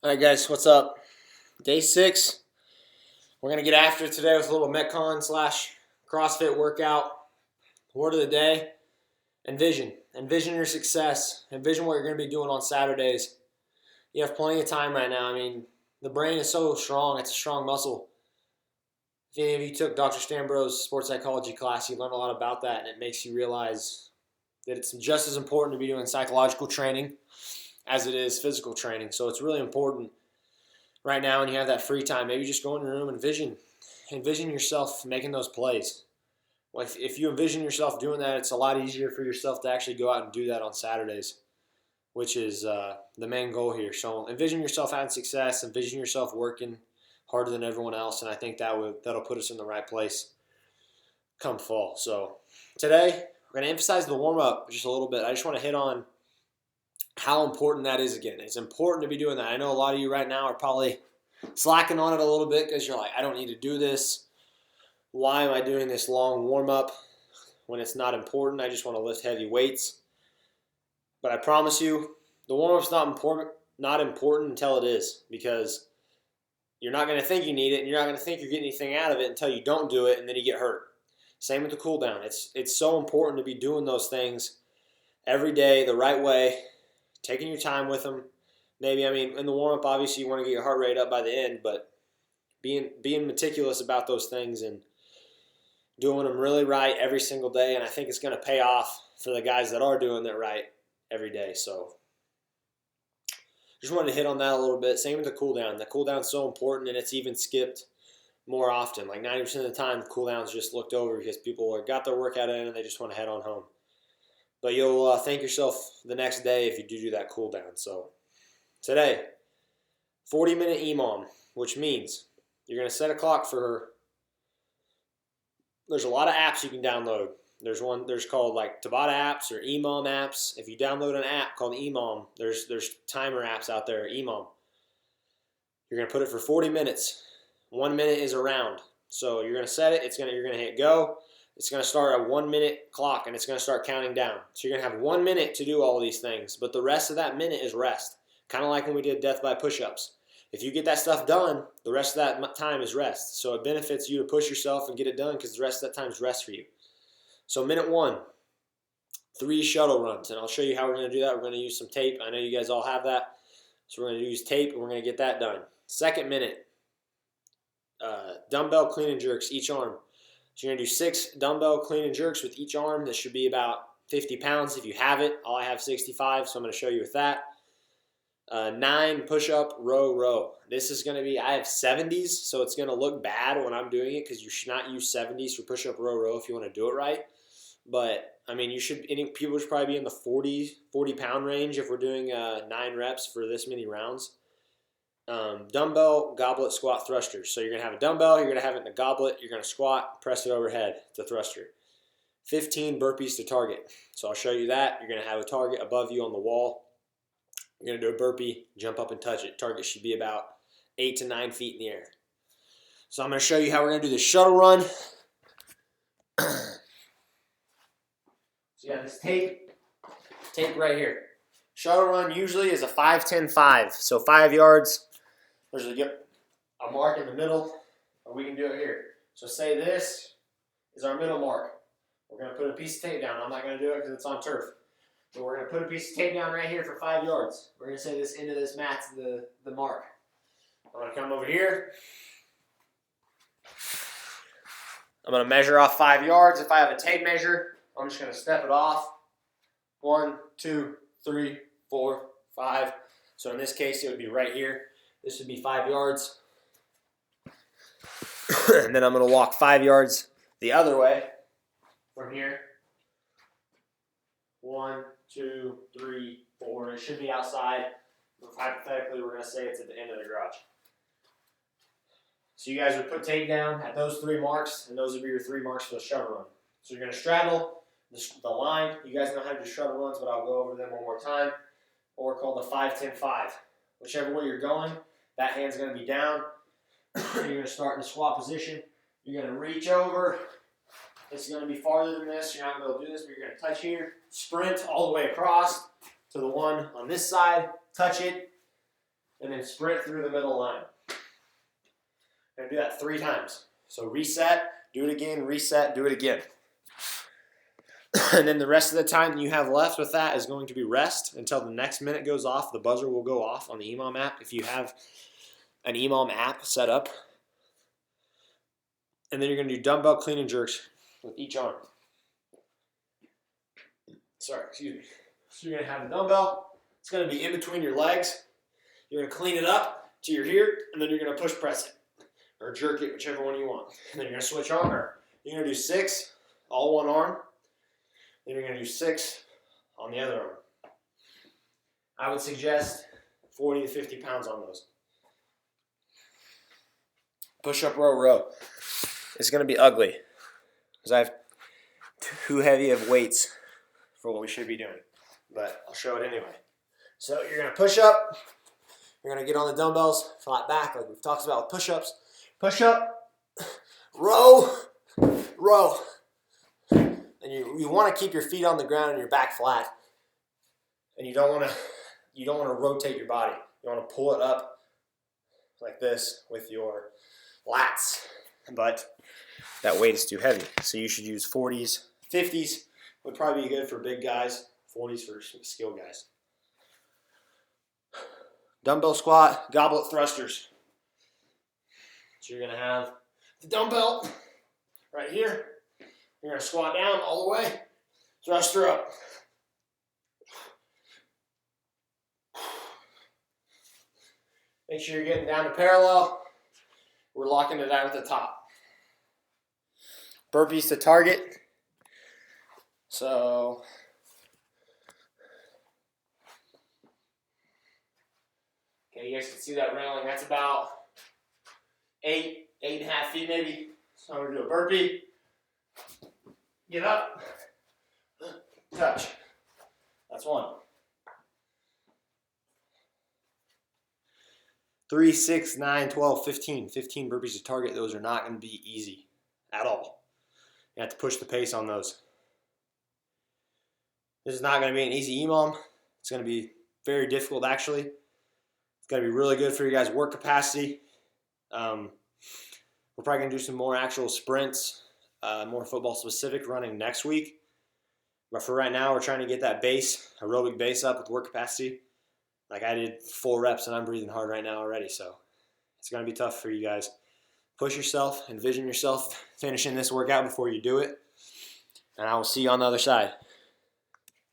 All right, guys, what's up? Day 6. We're going to get after it today with a little Metcon slash CrossFit workout. Word of the day, envision. Envision your success. Envision what you're going to be doing on Saturdays. You have plenty of time right now. I mean, the brain is so strong. It's a strong muscle. If any of you took Dr. Stambro's sports psychology class, you learn a lot about that, and it makes you realize that it's just as important to be doing psychological training as it is physical training. So it's really important right now when you have that free time. Maybe just go in your room and envision yourself making those plays. Well, if you envision yourself doing that, it's a lot easier for yourself to actually go out and do that on Saturdays, which is the main goal here. So envision yourself having success, envision yourself working harder than everyone else, and I think that'll put us in the right place come fall. So today we're going to emphasize the warm-up just a little bit. I just want to hit on how important that is again. It's important to be doing that. I know a lot of you right now are probably slacking on it a little bit because you're like, I don't need to do this. Why am I doing this long warm-up when it's not important? I just want to lift heavy weights. But I promise you, the warm-up's not important until it is, because you're not going to think you need it, and you're not going to think you're getting anything out of it until you don't do it, and then you get hurt. Same with the cool down. It's so important to be doing those things every day the right way, taking your time with them. Maybe, in the warm-up, obviously you want to get your heart rate up by the end, but being meticulous about those things and doing them really right every single day, and I think it's going to pay off for the guys that are doing it right every day. So just wanted to hit on that a little bit. Same with the cool down. The cool down's so important, and it's even skipped more often. Like 90% of the time, the cool down's just looked over because people got their workout in and they just want to head on home. But you'll thank yourself the next day if you do that cool down. So today, 40-minute EMOM, which means you're going to set a clock for. There's a lot of apps you can download. There's called like Tabata apps or EMOM apps. If you download an app called EMOM, there's timer apps out there, EMOM. You're going to put it for 40 minutes. 1 minute is a round. So you're going to set it. You're going to hit go. It's going to start a 1 minute clock, and it's going to start counting down. So you're going to have 1 minute to do all these things, but the rest of that minute is rest. Kind of like when we did death by push-ups. If you get that stuff done, the rest of that time is rest. So it benefits you to push yourself and get it done because the rest of that time is rest for you. So minute 1, 3 shuttle runs, and I'll show you how we're going to do that. We're going to use some tape. I know you guys all have that. So we're going to use tape, and we're going to get that done. Second minute, dumbbell clean and jerks each arm. So you're going to do 6 dumbbell clean and jerks with each arm. This should be about 50 pounds if you have it. I have 65, so I'm going to show you with that. 9 push-up row. This is going to be, I have 70s, so it's going to look bad when I'm doing it because you should not use 70s for push-up row if you want to do it right. But, people should probably be in the 40-pound range if we're doing 9 reps for this many rounds. Dumbbell goblet squat thrusters. So you're going to have a dumbbell, you're going to have it in the goblet, you're going to squat, press it overhead, the thruster. 15 burpees to target. So I'll show you that. You're going to have a target above you on the wall. You're going to do a burpee, jump up and touch it. Target should be about 8 to 9 feet in the air. So I'm going to show you how we're going to do this shuttle run. So you got this tape right here. Shuttle run usually is a 5-10-5. So 5 yards. There's a mark in the middle, or we can do it here. So say this is our middle mark. We're going to put a piece of tape down. I'm not going to do it because it's on turf. But we're going to put a piece of tape down right here for 5 yards. We're going to say this end of this mat's the mark. I'm going to come over here. I'm going to measure off 5 yards. If I have a tape measure, I'm just going to step it off. 1, 2, 3, 4, 5. So in this case, it would be right here. This would be 5 yards. And then I'm going to walk 5 yards the other way from here. 1, 2, 3, 4. It should be outside. Hypothetically, we're going to say it's at the end of the garage. So you guys would put tape down at those 3 marks, and those would be your 3 marks for the shuttle run. So you're going to straddle the line. You guys know how to do shuttle runs, but I'll go over them one more time. Or called the 5-10-5. Whichever way you're going, that hand's going to be down. You're going to start in the squat position. You're going to reach over. It's going to be farther than this. You're not going to be able to do this, but you're going to touch here. Sprint all the way across to the one on this side. Touch it. and then sprint through the middle line. We're going to do that 3 times. So reset, do it again, reset, do it again. And then the rest of the time you have left with that is going to be rest until the next minute goes off. The buzzer will go off on the EMOM app if you have an EMOM app set up. And then you're going to do dumbbell clean and jerks with each arm. Sorry, excuse me. So you're going to have a dumbbell. It's going to be in between your legs. You're going to clean it up to your here, and then you're going to push press it or jerk it, whichever one you want. And then you're going to switch arm. You're going to do 6, all one arm. Then you're going to do 6 on the other arm. I would suggest 40 to 50 pounds on those. Push-up row row. It's going to be ugly because I have too heavy of weights for what we should be doing. But I'll show it anyway. So you're going to push up. You're going to get on the dumbbells, flat back like we've talked about with push-ups. Push up, row, row. And you want to keep your feet on the ground and your back flat. And you don't want to rotate your body. You want to pull it up like this with your lats. But that weight is too heavy. So you should use 40s. 50s would probably be good for big guys. 40s for skill guys. Dumbbell squat, goblet thrusters. So you're going to have the dumbbell right here. You're going to squat down all the way, thruster up. Make sure you're getting down to parallel. We're locking it out at the top. Burpees to target. So okay, you guys can see that railing. That's about 8.5 feet maybe. So I'm going to do a burpee. Get up. Touch. That's 1. 3, 6, 9, 12, 15. 15 burpees to target. Those are not going to be easy at all. You have to push the pace on those. This is not going to be an easy EMOM. It's going to be very difficult actually. It's going to be really good for your guys' work capacity. We're probably going to do some more actual sprints, more football specific running next week. But for right now, we're trying to get that base, aerobic base up with work capacity. Like I did 4 reps and I'm breathing hard right now already. So it's going to be tough for you guys. Push yourself, envision yourself finishing this workout before you do it. And I will see you on the other side.